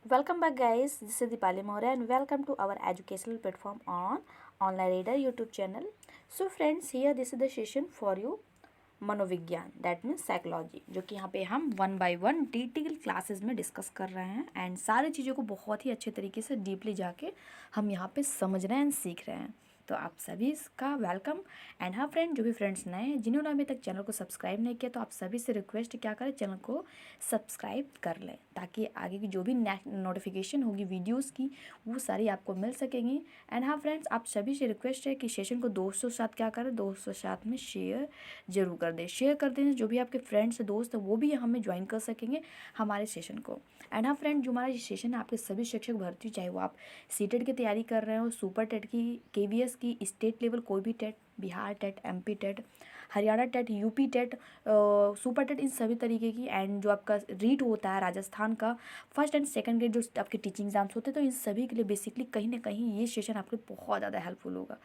Welcome back, guys. This is Dipali Maurya, and welcome to our educational platform on Online Reader YouTube channel. So, friends, here this is the session for you. मनोविज्ञान that means psychology, जो कि यहाँ पे हम 1 bye 1 detail classes में discuss कर रहे हैं एंड सारी चीज़ों को बहुत ही अच्छे तरीके से डीपली जाके हम यहाँ पे समझ रहे हैं एंड सीख रहे हैं। तो आप सभी का वेलकम। एंड हाँ फ्रेंड, जो भी फ्रेंड्स नए हैं जिन्होंने अभी तक चैनल को सब्सक्राइब नहीं किया, तो आप सभी से रिक्वेस्ट क्या करें, चैनल को सब्सक्राइब कर लें ताकि आगे की जो भी नोटिफिकेशन होगी वीडियोस की वो सारी आपको मिल सकेंगी। एंड हाँ फ्रेंड्स, आप सभी से रिक्वेस्ट है कि सेशन को दोस्तों के साथ क्या करें, दोस्तों के साथ में शेयर जरूर कर दें। शेयर कर दें, जो भी आपके फ्रेंड्स दोस्त हैं वो भी हमें ज्वाइन कर सकेंगे हमारे सेशन को। एंड हाँ फ्रेंड, जो हमारा ये सेशन है आपके सभी शिक्षक भर्ती, चाहे वो आप सीटेट की तैयारी कर रहे हो, सुपर टेट की, केवीएस की, स्टेट लेवल कोई भी टेट, Bihar TET, MP TET, Haryana TET, UP TET, super TET, इन सभी तरीके की, एंड जो आपका रीट होता है राजस्थान का फर्स्ट एंड सेकंड ग्रेड जो आपके टीचिंग एग्जाम्स होते हैं, तो इन सभी के लिए बेसिकली कहीं ना कहीं ये सेशन आपके बहुत ज़्यादा हेल्पफुल होगा।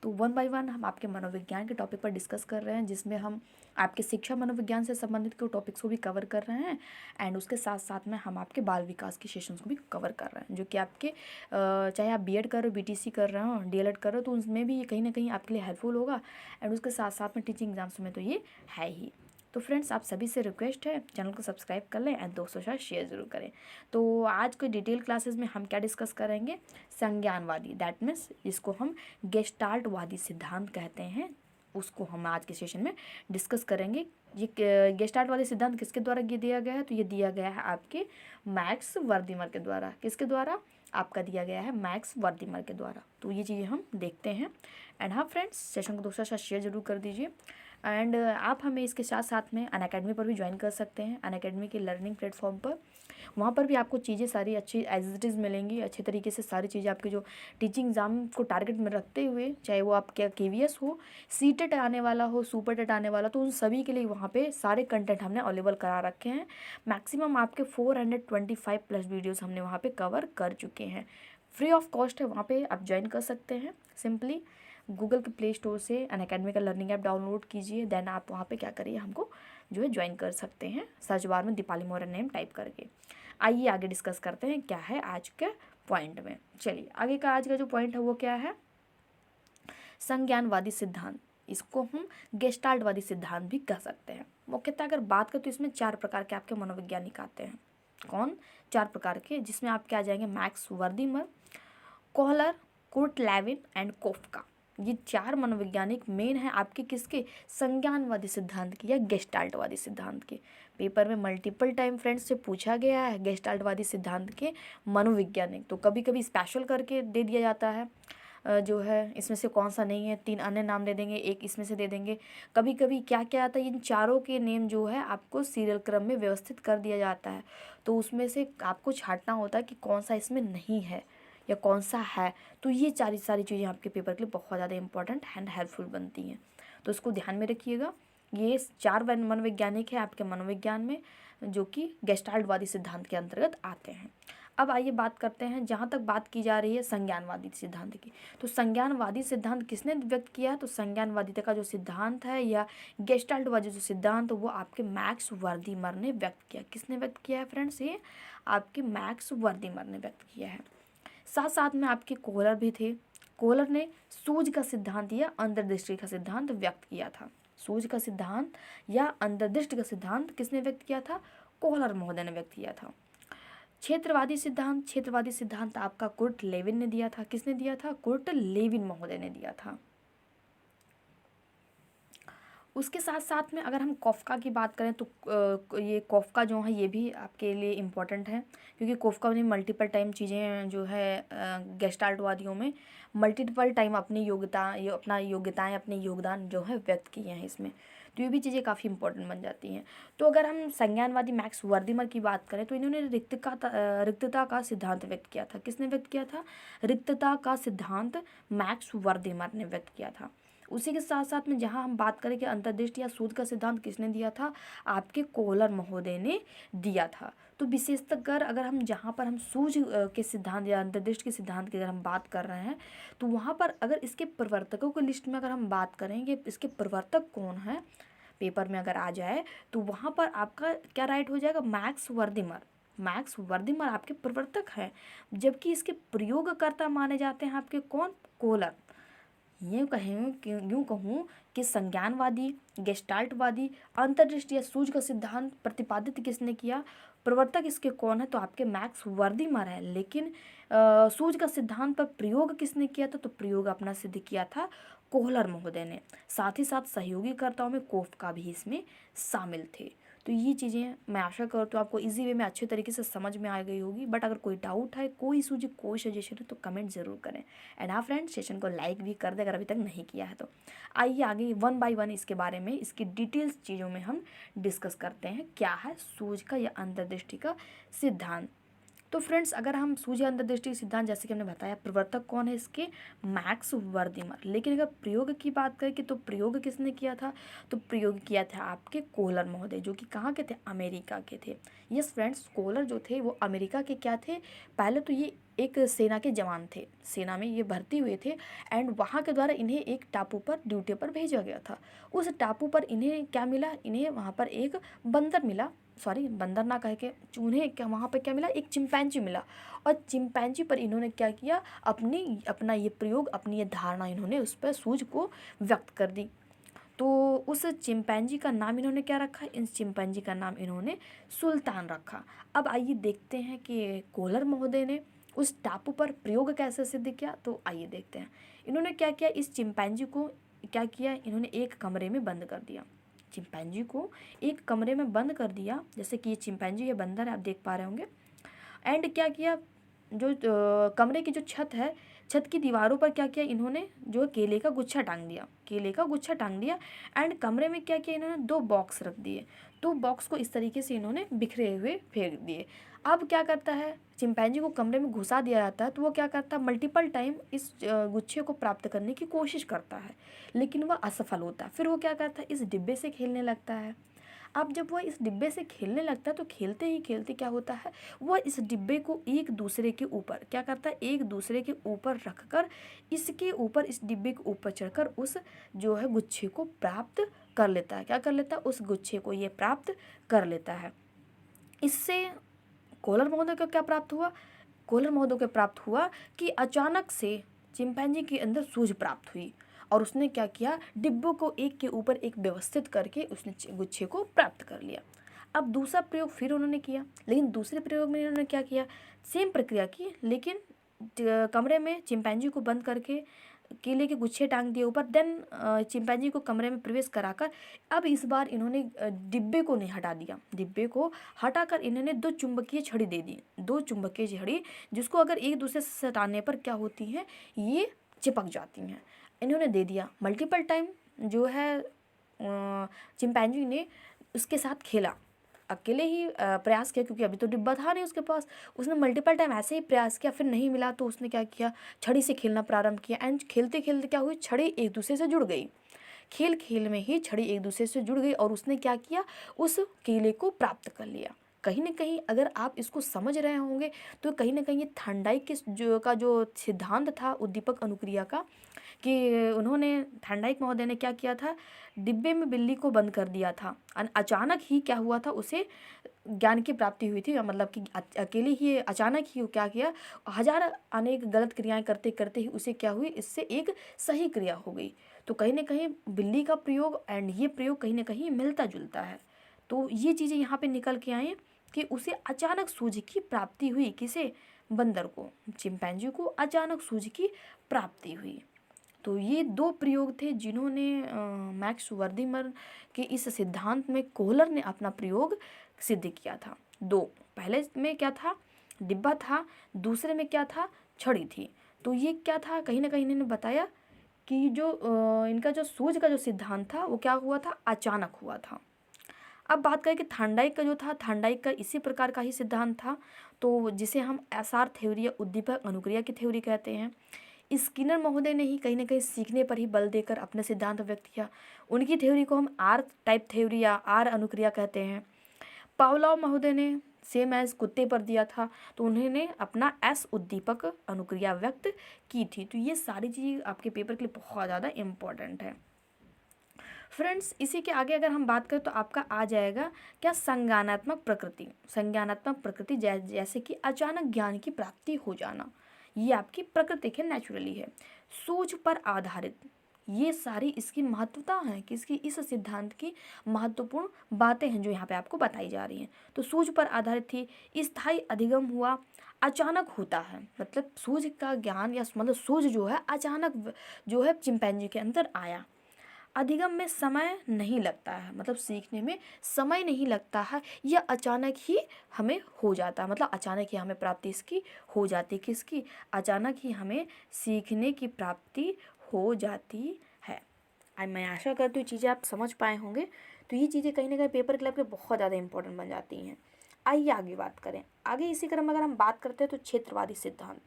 तो 1 बाय 1 हम आपके मनोविज्ञान के टॉपिक पर डिस्कस कर रहे हैं, जिसमें हम आपके शिक्षा मनोविज्ञान से संबंधित के टॉपिक्स को भी कवर कर रहे हैं एंड उसके साथ साथ में हम आपके बाल विकास के सेशंस को भी कवर कर रहे हैं, जो कि आपके चाहे आप बीएड कर रहे हो, बीटीसी कर रहे हो, डीएलएड कर रहे हो, तो उसमें भी ये कहीं ना कहीं आपके लिए हेल्पफुल होगा। एंड उसके साथ साथ में टीचिंग एग्जाम्स में तो ये है ही। तो फ्रेंड्स, आप सभी से रिक्वेस्ट है चैनल को सब्सक्राइब कर लें एंड दोस्तों के साथ शेयर जरूर करें। तो आज के डिटेल क्लासेस में हम क्या डिस्कस करेंगे, संज्ञानवादी, दैट मीन्स जिसको हम गेस्टाल्टवादी सिद्धांत कहते हैं, उसको हम आज के सेशन में डिस्कस करेंगे। ये गेस्टाल्टवादी सिद्धांत किसके द्वारा ये दिया गया है, तो ये दिया गया है आपके मैक्स वर्दीमर के द्वारा। किसके द्वारा? आपका दिया गया है मैक्स वर्दीमर के द्वारा। तो ये चीज़ें हम देखते हैं। एंड हाँ फ्रेंड्स, सेशन को दोस्तों के साथ शेयर जरूर कर दीजिए। एंड आप हमें इसके साथ साथ में अनअकैडमी पर भी ज्वाइन कर सकते हैं, अनअकैडमी के लर्निंग प्लेटफॉर्म पर। वहाँ पर भी आपको चीज़ें सारी अच्छी एज इट इज़ मिलेंगी, अच्छे तरीके से सारी चीज़ें आपके जो टीचिंग एग्जाम को टारगेट में रखते हुए, चाहे वो आपके केवीएस हो, सीटेट आने वाला हो, सुपर टेट आने वाला, तो उन सभी के लिए वहाँ पे सारे कंटेंट हमने अवेलेबल करा रखे हैं। मैक्सिमम आपके 425 प्लस वीडियोज़ हमने वहाँ पर कवर कर चुके हैं। फ्री ऑफ कॉस्ट है, वहाँ पे आप ज्वाइन कर सकते हैं। सिंपली गूगल के प्ले स्टोर से अनअकैडमी का लर्निंग ऐप डाउनलोड कीजिए, देन आप वहाँ पे क्या करिए, हमको जो है ज्वाइन कर सकते हैं, सर्च बार में दीपाली मौर्य नेम टाइप करके। आइए आगे डिस्कस करते हैं क्या है आज के पॉइंट में। चलिए आगे का आज का जो पॉइंट है वो क्या है, संज्ञानवादी सिद्धांत। इसको हम गेस्टाल्टवादी सिद्धांत भी कह सकते हैं। मुख्यतः अगर बात करें तो इसमें 4 प्रकार के आपके मनोवैज्ञानिक आते हैं। कौन? 4 प्रकार के, जिसमें आपके आ जाएंगे Max Wertheimer, Kohler, Kurt Lewin and Koffka. ये 4 मनोवैज्ञानिक मेन है आपके किसके, संज्ञानवादी सिद्धांत के या गेस्टाल्टवादी सिद्धांत के। पेपर में मल्टीपल टाइम फ्रेंड्स से पूछा गया है गेस्टाल्टवादी सिद्धांत के मनोवैज्ञानिक, तो कभी कभी स्पेशल करके दे दिया जाता है, जो है इसमें से कौन सा नहीं है, 3 अन्य नाम दे देंगे, एक इसमें से दे देंगे। कभी कभी क्या क्या आता है, इन चारों के नेम जो है आपको सीरियल क्रम में व्यवस्थित कर दिया जाता है, तो उसमें से आपको छांटना होता है कि कौन सा इसमें नहीं है या कौन सा है। तो ये सारी चीज़ें आपके पेपर के लिए बहुत ज़्यादा इंपॉर्टेंट एंड हेल्पफुल बनती हैं, तो इसको ध्यान में रखिएगा। ये 4 मनोवैज्ञानिक है आपके मनोविज्ञान में, जो कि गेस्टाल्टवादी सिद्धांत के अंतर्गत आते हैं। अब आइए बात करते हैं, जहाँ तक बात की जा रही है संज्ञानवादी सिद्धांत की, तो संज्ञानवादी सिद्धांत किसने व्यक्त किया है, तो संज्ञानवादिता का जो सिद्धांत है या गेस्टाल्टवादी जो सिद्धांत, वो आपके मैक्स वर्दीमर ने व्यक्त किया। किसने व्यक्त किया है फ्रेंड्स? ये आपके मैक्स वर्दीमर ने व्यक्त किया है। साथ साथ में आपके कोहलर भी थे। कोहलर ने सूझ का सिद्धांत या अंतर्दृष्टि का सिद्धांत व्यक्त किया था। सूझ का सिद्धांत या अंतर्दृष्टि का सिद्धांत किसने व्यक्त किया था? कोहलर महोदय ने व्यक्त किया था। क्षेत्रवादी सिद्धांत आपका कुर्ट लेविन ने दिया था। किसने दिया था? कुर्ट लेविन महोदय ने दिया था। उसके साथ साथ में अगर हम कॉफका की बात करें तो ये कॉफका जो है ये भी आपके लिए इम्पॉर्टेंट है, क्योंकि कॉफका ने मल्टीपल टाइम चीज़ें जो है गेस्टाल्टवादियों में मल्टीपल टाइम अपनी योग्यताएं अपने योगदान जो है व्यक्त किए हैं इसमें, तो ये भी चीज़ें काफ़ी इंपॉर्टेंट बन जाती हैं। तो अगर हम संज्ञानवादी मैक्स वर्दीमर की बात करें तो इन्होंने रिक्तता का सिद्धांत व्यक्त किया था। किसने व्यक्त किया था? रिक्तता का सिद्धांत मैक्स वर्दीमर ने व्यक्त किया था। उसी के साथ साथ में जहाँ हम बात करें कि अंतर्दृष्टि या सूझ का सिद्धांत किसने दिया था? आपके कोहलर महोदय ने दिया था। तो विशेषकर अगर हम जहाँ पर हम सूझ के सिद्धांत या अंतर्दृष्टि के सिद्धांत की अगर हम बात कर रहे हैं, तो वहाँ पर अगर इसके प्रवर्तकों की लिस्ट में अगर हम बात करें कि इसके प्रवर्तक कौन है, पेपर में अगर आ जाए तो वहाँ पर आपका क्या राइट हो जाएगा? मैक्स वर्दीमर। मैक्स वर्दिमर आपके प्रवर्तक हैं, जबकि इसके प्रयोगकर्ता माने जाते हैं आपके कौन, कोहलर। यूँ कहूँ कि संज्ञानवादी, गेस्टाल्टवादी, अंतर्दृष्टि या सूझ का सिद्धांत प्रतिपादित किसने किया, प्रवर्तक इसके कौन है, तो आपके मैक्स वर्दिमर है। लेकिन सूझ का सिद्धांत पर प्रयोग किसने किया था, तो प्रयोग अपना सिद्ध किया था कोहलर महोदय ने। साथ ही साथ सहयोगीकर्ताओं में कोफ्का भी इसमें शामिल थे। तो ये चीज़ें मैं आशा करती हूँ आपको इजी वे में अच्छे तरीके से समझ में आ गई होगी। बट अगर कोई डाउट है, कोई सूझे, कोई सजेशन है तो कमेंट ज़रूर करें। एंड हाँ फ्रेंड्स, सेशन को लाइक भी कर दे अगर अभी तक नहीं किया है तो। आइए आगे 1 बाय 1 इसके बारे में, इसकी डिटेल्स चीज़ों में हम डिस्कस करते हैं। क्या है सूझ का या अंतर्दृष्टि का सिद्धांत। तो फ्रेंड्स, अगर हम सूझ या अंतर्दृष्टि सिद्धांत, जैसे कि हमने बताया, प्रवर्तक कौन है इसके, मैक्स वर्दिमर। लेकिन अगर प्रयोग की बात करें कि तो प्रयोग किसने किया था, तो प्रयोग किया था आपके कोहलर महोदय, जो कि कहाँ के थे, अमेरिका के थे। यस फ्रेंड्स, कोहलर जो थे वो अमेरिका के क्या थे, पहले तो ये एक सेना के जवान थे, सेना में ये भर्ती हुए थे। एंड वहाँ के द्वारा इन्हें एक टापू पर ड्यूटी पर भेजा गया था। उस टापू पर इन्हें क्या मिला, इन्हें वहाँ पर एक बंदर मिला, सॉरी बंदर ना कह के, उन्हें क्या वहाँ पर क्या मिला, एक चिंपैंजी मिला। और चिंपैंजी पर इन्होंने क्या किया, अपना ये प्रयोग, अपनी ये धारणा इन्होंने उस पर सूझ को व्यक्त कर दी। तो उस चिंपैंजी का नाम इन्होंने क्या रखा, इस चिंपैंजी का नाम इन्होंने सुल्तान रखा। अब आइए देखते हैं कि कोहलर महोदय ने उस टापू पर प्रयोग कैसे सिद्ध किया। तो आइए देखते हैं इन्होंने क्या किया। इस चिंपैंजी को क्या किया, इन्होंने एक कमरे में बंद कर दिया। चिंपैंजी को एक कमरे में बंद कर दिया, जैसे कि ये चिंपैंजी, ये बंदर है, आप देख पा रहे होंगे। एंड क्या किया, जो कमरे की जो छत है, छत की दीवारों पर क्या किया इन्होंने, जो केले का गुच्छा टांग दिया, केले का गुच्छा टांग दिया। एंड कमरे में क्या किया इन्होंने, 2 बॉक्स रख दिए। 2 बॉक्स को इस तरीके से इन्होंने बिखरे हुए फेंक दिए। अब क्या करता है, चिंपैंजी को कमरे में घुसा दिया जाता है, तो वो क्या करता है, मल्टीपल टाइम इस गुच्छे को प्राप्त करने की कोशिश करता है, लेकिन वह असफल होता है। फिर वो क्या करता है, इस डिब्बे से खेलने लगता है। अब जब वह इस डिब्बे से खेलने लगता है, तो खेलते ही खेलते क्या होता है, वह इस डिब्बे को एक दूसरे के ऊपर क्या करता है, एक दूसरे के ऊपर रखकर, इसके ऊपर, इस डिब्बे के ऊपर चढ़कर उस जो है गुच्छे को प्राप्त कर लेता है। क्या कर लेता है, उस गुच्छे को ये प्राप्त कर लेता है। इससे कोहलर महोदय को क्या प्राप्त हुआ, कोहलर महोदय को प्राप्त हुआ कि अचानक से चिंपैंजी के अंदर सूझ प्राप्त हुई, और उसने क्या किया, डिब्बों को एक के ऊपर एक व्यवस्थित करके उसने गुच्छे को प्राप्त कर लिया। अब दूसरा प्रयोग फिर उन्होंने किया, लेकिन दूसरे प्रयोग में उन्होंने क्या किया, सेम प्रक्रिया की, लेकिन कमरे में चिंपैंजी को बंद करके केले के गुच्छे टांग दिए ऊपर। देन चिंपैंजी को कमरे में प्रवेश कराकर अब इस बार इन्होंने डिब्बे को नहीं हटा दिया, डिब्बे को हटाकर इन्होंने 2 चुंबकीय छड़ी दे दी, 2 चुंबकीय छड़ी, जिसको अगर एक दूसरे से सटाने पर क्या होती हैं, ये चिपक जाती हैं। इन्होंने दे दिया मल्टीपल टाइम, जो है चिंपैंजी ने उसके साथ खेला, अकेले ही प्रयास किया, क्योंकि अभी तो डिब्बा था नहीं उसके पास। उसने मल्टीपल टाइम ऐसे ही प्रयास किया, फिर नहीं मिला तो उसने क्या किया, छड़ी से खेलना प्रारंभ किया। एंड खेलते खेलते क्या हुई, छड़ी एक दूसरे से जुड़ गई, खेल खेल में ही छड़ी एक दूसरे से जुड़ गई, और उसने क्या किया, उस केले को प्राप्त कर लिया। कहीं ना कहीं अगर आप इसको समझ रहे होंगे तो कहीं ना कहीं ये थॉर्नडाइक के जो सिद्धांत था उद्दीपक अनुक्रिया का, कि उन्होंने, थॉर्नडाइक महोदय ने क्या किया था, डिब्बे में बिल्ली को बंद कर दिया था। अचानक ही क्या हुआ था, उसे ज्ञान की प्राप्ति हुई थी, मतलब कि अकेले ही अचानक ही क्या किया, हजार अनेक गलत क्रियाएं करते करते ही उसे क्या हुई, इससे एक सही क्रिया हो गई। तो कहीं ना कहीं बिल्ली का प्रयोग एंड ये प्रयोग कहीं ना कहीं मिलता जुलता है। तो ये चीज़ें यहाँ पे निकल के आए कि उसे अचानक सूझ की प्राप्ति हुई, किसे, बंदर को, चिंपैंजी को अचानक सूझ की प्राप्ति हुई। तो ये 2 प्रयोग थे जिन्होंने मैक्स वर्दिमर के इस सिद्धांत में कोहलर ने अपना प्रयोग सिद्ध किया था। 2, पहले में क्या था, डिब्बा था, दूसरे में क्या था, छड़ी थी। तो ये क्या था, कहीं ना कहीं इन्होंने बताया कि जो इनका जो सूझ का जो सिद्धांत था वो क्या हुआ था, अचानक हुआ था। अब बात करें कि थॉर्नडाइक का जो था, थॉर्नडाइक का इसी प्रकार का ही सिद्धांत था, तो जिसे हम एसआर थ्योरी या उद्दीपक अनुक्रिया की थ्योरी कहते हैं। स्किनर महोदय ने ही कहीं ना कहीं सीखने पर ही बल देकर अपने सिद्धांत व्यक्त किया। उनकी थ्योरी को हम आर टाइप थ्योरी या आर अनुक्रिया कहते हैं। पावलोव महोदय ने सेम एज कुत्ते पर दिया था, तो उन्होंने अपना एस उद्दीपक अनुक्रिया व्यक्त की थी। तो ये सारी चीज़ आपके पेपर के लिए बहुत ज़्यादा इम्पोर्टेंट है। फ्रेंड्स इसी के आगे अगर हम बात करें तो आपका आ जाएगा क्या, संज्ञानात्मक प्रकृति। संज्ञानात्मक प्रकृति जैसे कि अचानक ज्ञान की प्राप्ति हो जाना, ये आपकी प्राकृतिक है, नेचुरली है। सूझ पर आधारित, ये सारी इसकी महत्वता है कि इसकी इस सिद्धांत की महत्वपूर्ण बातें हैं जो यहाँ पे आपको बताई जा रही हैं। तो सूझ पर आधारित थी, स्थायी अधिगम हुआ, अचानक होता है, मतलब सूझ का ज्ञान या मतलब सूझ जो है अचानक जो है चिंपैंजी के अंदर आया। अधिगम में समय नहीं लगता है, मतलब सीखने में समय नहीं लगता है, यह अचानक ही हमें हो जाता है, मतलब अचानक ही हमें प्राप्ति इसकी हो जाती, किसकी, अचानक ही हमें सीखने की प्राप्ति हो जाती है। आज मैं आशा करती हूँ चीज़ें आप समझ पाए होंगे। तो ये चीज़ें कहीं ना कहीं पेपर क्लब के बहुत ज़्यादा इंपॉर्टेंट बन जाती हैं। आइए आगे बात करें। आगे इसी क्रम में अगर हम बात करते हैं तो क्षेत्रवादी सिद्धांत।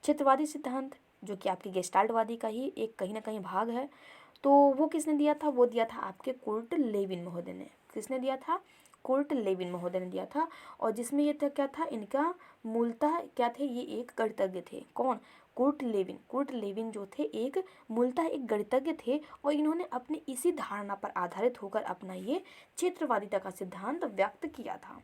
क्षेत्रवादी सिद्धांत जो कि आपकी गेस्टाल्टवादी का ही एक कहीं ना कहीं भाग है। तो वो किसने दिया था, वो दिया था आपके कुर्ट लेविन महोदय ने। किसने दिया था, कुर्ट लेविन महोदय ने दिया था। और जिसमें ये था क्या था, इनका मूलतः क्या थे, ये एक गणितज्ञ थे। कौन, कुर्ट लेविन। कुर्ट लेविन जो थे एक मूलतः एक गणितज्ञ थे और इन्होंने अपनी इसी धारणा पर आधारित होकर अपना ये क्षेत्रवादिता का सिद्धांत व्यक्त किया था।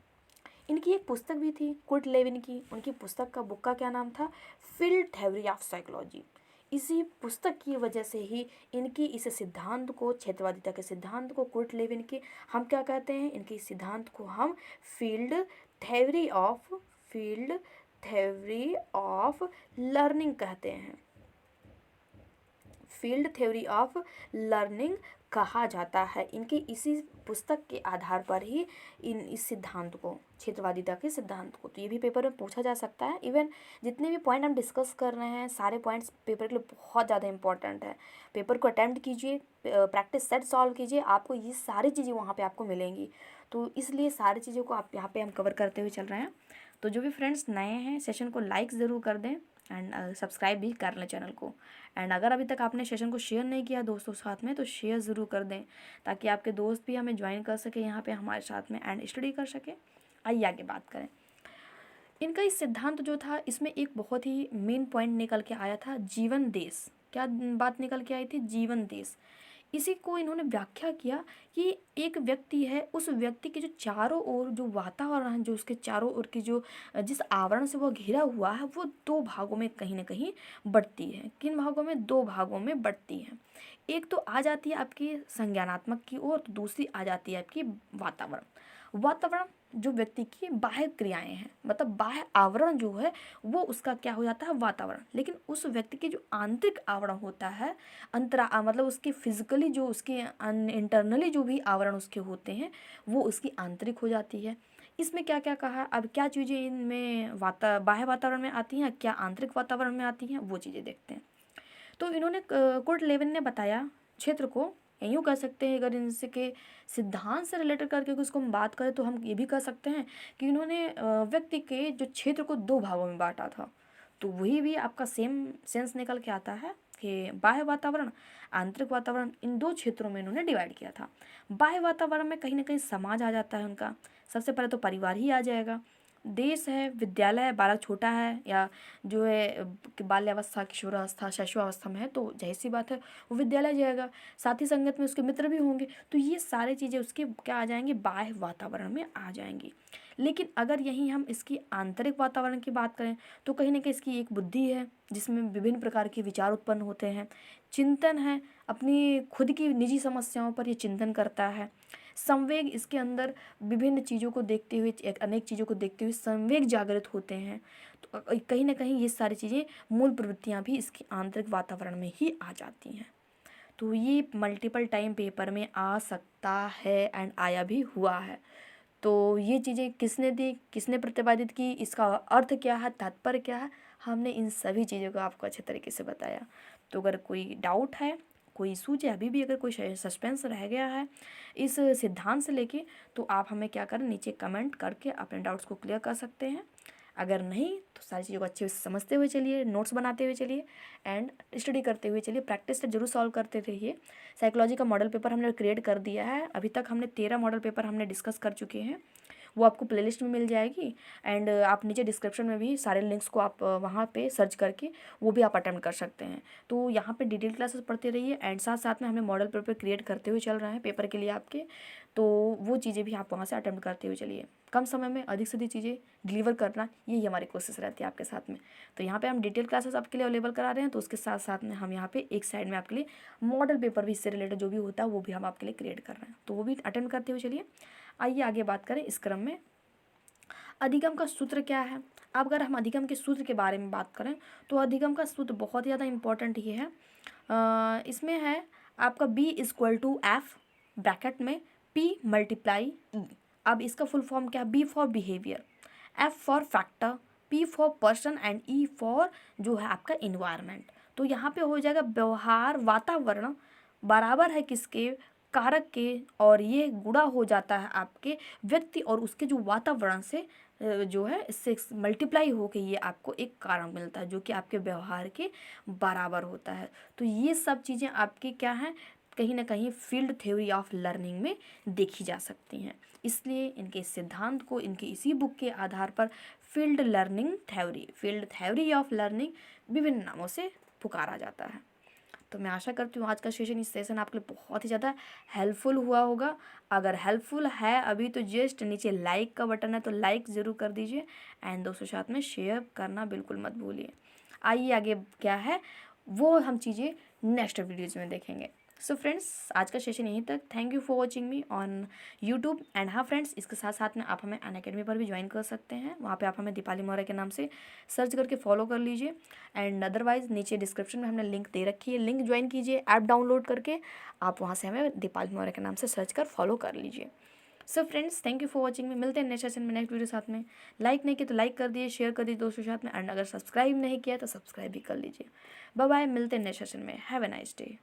इनकी एक पुस्तक भी थी कुर्ट लेविन की, उनकी पुस्तक का बुक का क्या नाम था, फील्ड थ्योरी ऑफ साइकोलॉजी। इसी पुस्तक की वजह से ही इनकी इस सिद्धांत को, क्षेत्रवादिता के सिद्धांत को, कुर्ट लेविन के हम क्या कहते हैं, इनके इस सिद्धांत को हम फील्ड थ्योरी ऑफ लर्निंग कहते हैं। फील्ड थ्योरी ऑफ लर्निंग कहा जाता है। इनकी इसी पुस्तक के आधार पर ही इस सिद्धांत को, क्षेत्रवादिता के सिद्धांत को, तो ये भी पेपर में पूछा जा सकता है। इवन जितने भी पॉइंट हम डिस्कस कर रहे हैं सारे पॉइंट्स पेपर के लिए बहुत ज़्यादा इंपॉर्टेंट है। पेपर को अटैम्प्ट कीजिए, प्रैक्टिस सेट सॉल्व कीजिए, आपको ये सारी चीज़ें वहाँ पर आपको मिलेंगी। तो इसलिए सारी चीज़ों को आप यहाँ पर हम कवर करते हुए चल रहे हैं। तो जो भी फ्रेंड्स नए हैं सेशन को लाइक ज़रूर कर दें एंड सब्सक्राइब भी कर लें चैनल को। एंड अगर अभी तक आपने सेशन को शेयर नहीं किया दोस्तों साथ में, तो शेयर ज़रूर कर दें ताकि आपके दोस्त भी हमें ज्वाइन कर सके यहाँ पे हमारे साथ में एंड स्टडी कर सके। आइए आगे बात करें। इनका इस सिद्धांत जो था इसमें एक बहुत ही मेन पॉइंट निकल के आया था, जीवन देश। क्या बात निकल के आई थी, जीवन देश। इसी को इन्होंने व्याख्या किया कि एक व्यक्ति है, उस व्यक्ति के जो चारों ओर जो वातावरण है, जो उसके चारों ओर की जो जिस आवरण से वह घिरा हुआ है, वो दो भागों में कहीं ना कहीं बढ़ती है। किन भागों में, दो भागों में बढ़ती है। एक तो आ जाती है आपकी संज्ञानात्मक की ओर, तो दूसरी आ जाती है आपकी वातावरण। वातावरण जो व्यक्ति की बाह्य क्रियाएं हैं, मतलब बाह्य आवरण जो है वो उसका क्या हो जाता है, वातावरण। लेकिन उस व्यक्ति के जो आंतरिक आवरण होता है, मतलब उसकी फिजिकली जो उसके इंटरनली जो भी आवरण उसके होते हैं वो उसकी आंतरिक हो जाती है। इसमें क्या क्या कहा, अब क्या चीज़ें इनमें बाह्य वातावरण में आती हैं, क्या आंतरिक वातावरण में आती हैं, वो चीज़ें देखते हैं। तो इन्होंने कुर्ट लेविन ने बताया क्षेत्र को, यूँ कह सकते हैं अगर इनसे के सिद्धांत से रिलेटेड करके उसको हम बात करें तो हम ये भी कह सकते हैं कि इन्होंने व्यक्ति के जो क्षेत्र को दो भागों में बांटा था। तो वही भी आपका सेम सेंस निकल के आता है कि बाह्य वातावरण, आंतरिक वातावरण, इन दो क्षेत्रों में इन्होंने डिवाइड किया था। बाह्य वातावरण में कहीं ना कहीं समाज आ जाता है उनका, सबसे पहले तो परिवार ही आ जाएगा, देश है, विद्यालय है, बालक छोटा है या जो है बाल्यावस्था, किशोरावस्था, शैशवावस्था में है तो जाहिर सी बात है वो विद्यालय जाएगा। साथी संगत में उसके मित्र भी होंगे, तो ये सारी चीज़ें उसके क्या आ जाएंगी, बाह्य वातावरण में आ जाएंगी। लेकिन अगर यहीं हम इसकी आंतरिक वातावरण की बात करें तो कहीं ना कहीं इसकी एक बुद्धि है जिसमें विभिन्न प्रकार के विचार उत्पन्न होते हैं, चिंतन है, अपनी खुद की निजी समस्याओं पर ये चिंतन करता है, संवेग इसके अंदर विभिन्न चीज़ों को देखते हुए, अनेक चीज़ों को देखते हुए संवेग जागृत होते हैं। तो कहीं ना कहीं ये सारी चीज़ें, मूल प्रवृत्तियाँ भी इसकी आंतरिक वातावरण में ही आ जाती हैं। तो ये मल्टीपल टाइम पेपर में आ सकता है एंड आया भी हुआ है। तो ये चीज़ें किसने दी, किसने प्रतिपादित की, इसका अर्थ क्या है, तात्पर्य क्या है, हमने इन सभी चीज़ों को आपको अच्छे तरीके से बताया। तो अगर कोई डाउट है, कोई इशू है, अभी भी अगर कोई सस्पेंस रह गया है इस सिद्धांत से लेके, तो आप हमें क्या करें, नीचे कमेंट करके अपने डाउट्स को क्लियर कर सकते हैं। अगर नहीं तो सारी चीज़ों को अच्छे से समझते हुए चलिए, नोट्स बनाते हुए चलिए एंड स्टडी करते हुए चलिए, प्रैक्टिस से जरूर सॉल्व करते रहिए। साइकोलॉजी का मॉडल पेपर हमने क्रिएट कर दिया है, अभी तक हमने 13 मॉडल पेपर हमने डिस्कस कर चुके हैं। वो आपको प्लेलिस्ट में मिल जाएगी। एंड आप नीचे डिस्क्रिप्शन में भी सारे लिंक्स को आप वहाँ पे सर्च करके वो भी आप अटेम्प्ट कर सकते हैं। तो यहाँ पे डिटेल क्लासेस पढ़ते रहिए एंड साथ साथ में हमें मॉडल पेपर क्रिएट करते हुए चल रहे हैं पेपर के लिए आपके, तो वो चीज़ें भी आप वहाँ से अटेम्प्ट करते हुए चलिए। कम समय में अधिक से अधिक चीज़ें डिलीवर करना, यही हमारी कोशिश रहती है आपके साथ में। तो यहाँ पे हम डिटेल क्लासेस आपके लिए अवेलेबल करा रहे हैं, तो उसके साथ साथ में हम यहाँ पे एक साइड में आपके लिए मॉडल पेपर भी, इससे रिलेटेड जो भी होता है वो भी हम आपके लिए क्रिएट कर रहे हैं, तो वो भी अटेम्प्ट करते हुए चलिए। आइए आगे बात करें इस क्रम में। अधिगम का सूत्र क्या है? अब अगर हम अधिगम के सूत्र के बारे में बात करें तो अधिगम का सूत्र बहुत ही ज़्यादा इंपॉर्टेंट ही है। इसमें है आपका B=F ब्रैकेट में P × E। अब इसका फुल फॉर्म क्या है? B for behaviour, F for factor, P for person and E for जो है आपका इन्वायरमेंट। तो यहाँ पे हो जाएगा व्यवहार, वातावरण बराबर है किसके? कारक के, और ये गुणा हो जाता है आपके व्यक्ति और उसके जो वातावरण से जो है इससे मल्टीप्लाई होके ये आपको एक कारण मिलता है जो कि आपके व्यवहार के बराबर होता है। तो ये सब चीज़ें आपकी क्या हैं? कहीं ना कहीं फील्ड थ्योरी ऑफ लर्निंग में देखी जा सकती हैं। इसलिए इनके सिद्धांत को इनके इसी बुक के आधार पर फील्ड थ्योरी ऑफ लर्निंग विभिन्न नामों से पुकारा जाता है। तो मैं आशा करती हूँ आज का इस सेशन आपके लिए बहुत ही ज़्यादा हेल्पफुल हुआ होगा। अगर हेल्पफुल है अभी तो जस्ट नीचे लाइक का बटन है तो लाइक ज़रूर कर दीजिए एंड दोस्तों साथ में शेयर करना बिल्कुल मत भूलिए। आइए आगे क्या है वो हम चीज़ें नेक्स्ट वीडियोज़ में देखेंगे। सो फ्रेंड्स आज का सेशन यहीं तक। Thank you for watching me on YouTube and हाँ फ्रेंड्स, इसके साथ साथ में आप हमें अनअकैडमी पर भी ज्वाइन कर सकते हैं। वहाँ पे आप हमें दीपाली मौर्य के नाम से सर्च करके फॉलो कर लीजिए एंड अदरवाइज़ नीचे डिस्क्रिप्शन में हमने लिंक दे रखी है, लिंक ज्वाइन कीजिए, ऐप डाउनलोड करके आप वहाँ से हमें दीपाली मौर्य के नाम से सर्च कर फॉलो कर लीजिए। So friends thank you for watching में। मिलते हैं नेक्स्ट सेशन में नेक्स्ट वीडियो साथ में। लाइक नहीं किया तो लाइक कर दिए, शेयर कर दिए दोस्तों के साथ में एंड अगर सब्सक्राइब नहीं किया तो सब्सक्राइब भी कर लीजिए। बाय बाय, मिलते हैं नेक्स्ट सेशन में। Have a nice day.